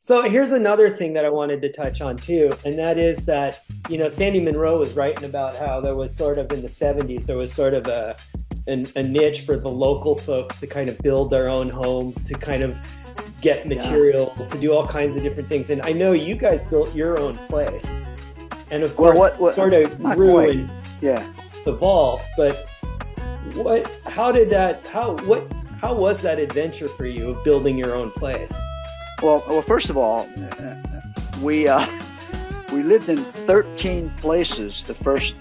So here's another thing that I wanted to touch on too, and that is that, Sandy Munro was writing about how there was sort of in the 70s, there was sort of a niche for the local folks to kind of build their own homes, to kind of get Yeah. materials, to do all kinds of different things. And I know you guys built your own place. And of Well, course, it sort of not grew quite. and Yeah. evolved. But how was that adventure for you of building your own place? Well, first of all, we we lived in 13 places the first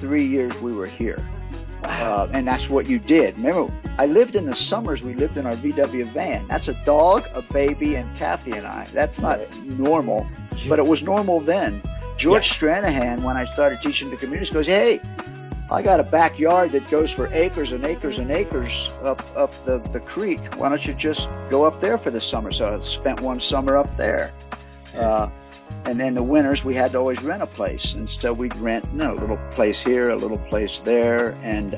3 years we were here, and that's what you did. Remember, I lived in the summers. We lived in our VW van. That's a dog, a baby, and Kathy and I. That's not normal, but it was normal then. George Stranahan, when I started teaching the communities, goes, "Hey, I got a backyard that goes for acres and acres and acres up the creek. Why don't you just go up there for the summer?" So I spent one summer up there. And then the winters, we had to always rent a place. And so we'd rent a little place here, a little place there. And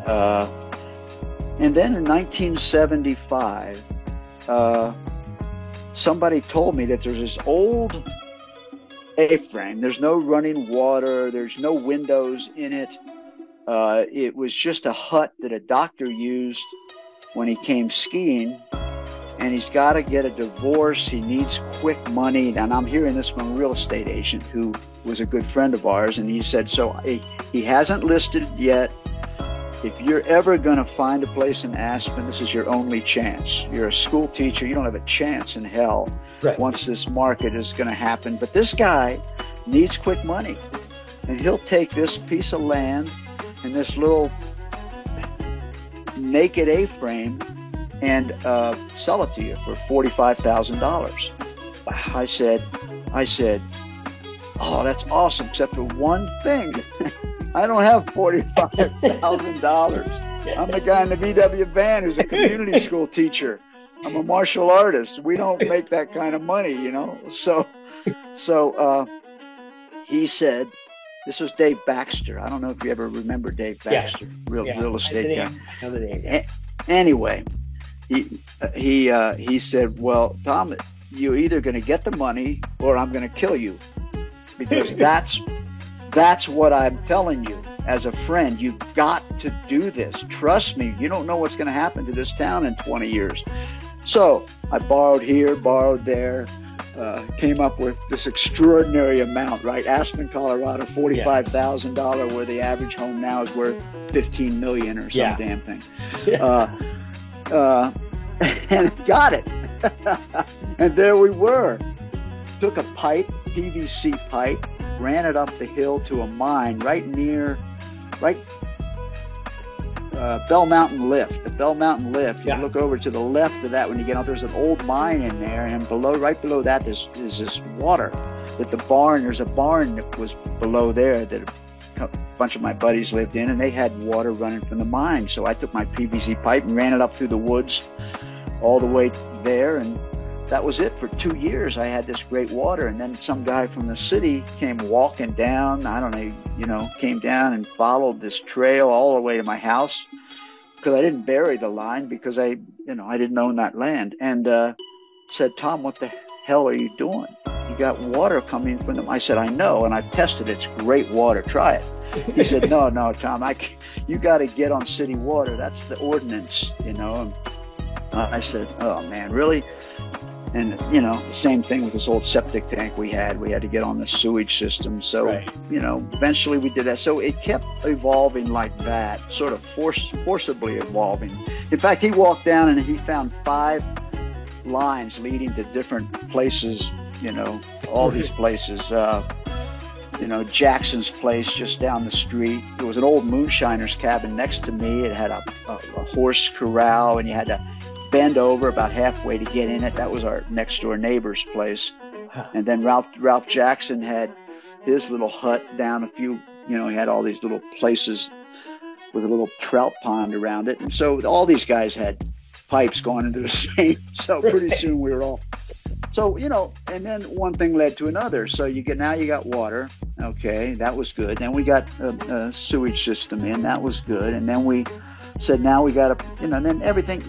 then in 1975, somebody told me that there's this old A-frame. There's no running water. There's no windows in it. It was just a hut that a doctor used when he came skiing, and he's got to get a divorce. He needs quick money. And I'm hearing this from a real estate agent who was a good friend of ours, and he said, so he hasn't listed it yet. If you're ever going to find a place in Aspen, this is your only chance. You're a school teacher. You don't have a chance in hell once this market is going to happen. But this guy needs quick money, and he'll take this piece of land and this little naked A-frame and sell it to you for $45,000. I said, oh, that's awesome, except for one thing. I don't have $45,000. I'm the guy in the VW van who's a community school teacher. I'm a martial artist. We don't make that kind of money, So he said, this was Dave Baxter. I don't know if you ever remember Dave Baxter, real estate guy. Anyway, he said, well, Tom, you're either going to get the money or I'm going to kill you, because that's what I'm telling you as a friend. You've got to do this. Trust me. You don't know what's going to happen to this town in 20 years. So I borrowed here, borrowed there. Came up with this extraordinary amount, right? Aspen, Colorado, $45,000, where the average home now is worth $15 million or some damn thing. And got it. And there we were. Took a pipe, PVC pipe, ran it up the hill to a mine Bell Mountain Lift. The Bell Mountain Lift. You look over to the left of that when you get out. There's an old mine in there, and right below that is this water. There's a barn that was below there that a bunch of my buddies lived in, and they had water running from the mine. So I took my PVC pipe and ran it up through the woods all the way there, and that was it. For 2 years I had this great water. And then some guy from the city came walking down, came down and followed this trail all the way to my house, because I didn't bury the line, because I didn't own that land, and said, Tom, what the hell are you doing? You got water coming from them. I said, I know, and I've tested it. It's great water. Try it. He said, no, Tom, you got to get on city water. That's the ordinance, And I said, oh man, really? And, the same thing with this old septic tank we had. We had to get on the sewage system. So, eventually we did that. So it kept evolving like that, sort of forcibly evolving. In fact, he walked down and he found 5 lines leading to different places, all these places. Jackson's place just down the street. There was an old moonshiner's cabin next to me. It had a horse corral, and you had to bend over about halfway to get in it. That was our next door neighbor's place. And then Ralph Jackson had his little hut down a few, he had all these little places with a little trout pond around it. And so all these guys had pipes going into the same. So pretty soon we were all, and then one thing led to another. So now you got water. Okay. That was good. Then we got a sewage system in. That was good. And then we said, now we got to, then everything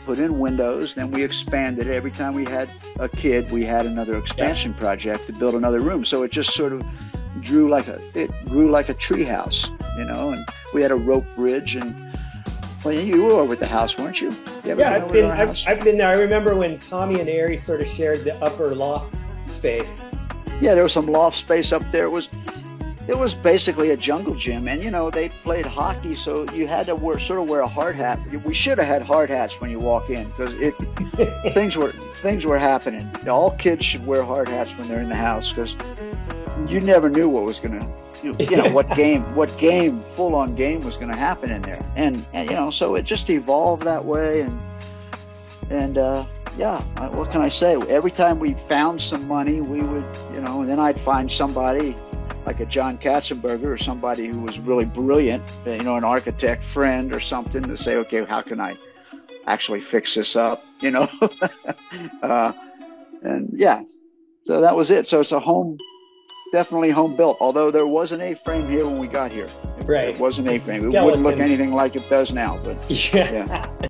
put in windows, then we expanded it. Every time we had a kid, we had another expansion project to build another room. So it just sort of grew like a tree house, you know. And we had a rope bridge. And well, you were over at the house, weren't you? I've been there. I remember when Tommy and Ari sort of shared the upper loft space. Yeah, there was some loft space up there. It was basically a jungle gym, and you know, they played hockey, so you had to wear a hard hat. We should have had hard hats when you walk in, because things were happening. All kids should wear hard hats when they're in the house, because you never knew what was gonna, what full on game was gonna happen in there, and you know, so it just evolved that way, and what can I say? Every time we found some money, we would, you know, and then I'd find somebody like a John Katzenberger or somebody who was really brilliant, you know, an architect friend or something, to say, okay, how can I actually fix this up, you know? And yeah, so that was it. So it's definitely home built, although there was an A-frame here when we got here. Right. It was an A-frame. It wouldn't look anything like it does now, but yeah.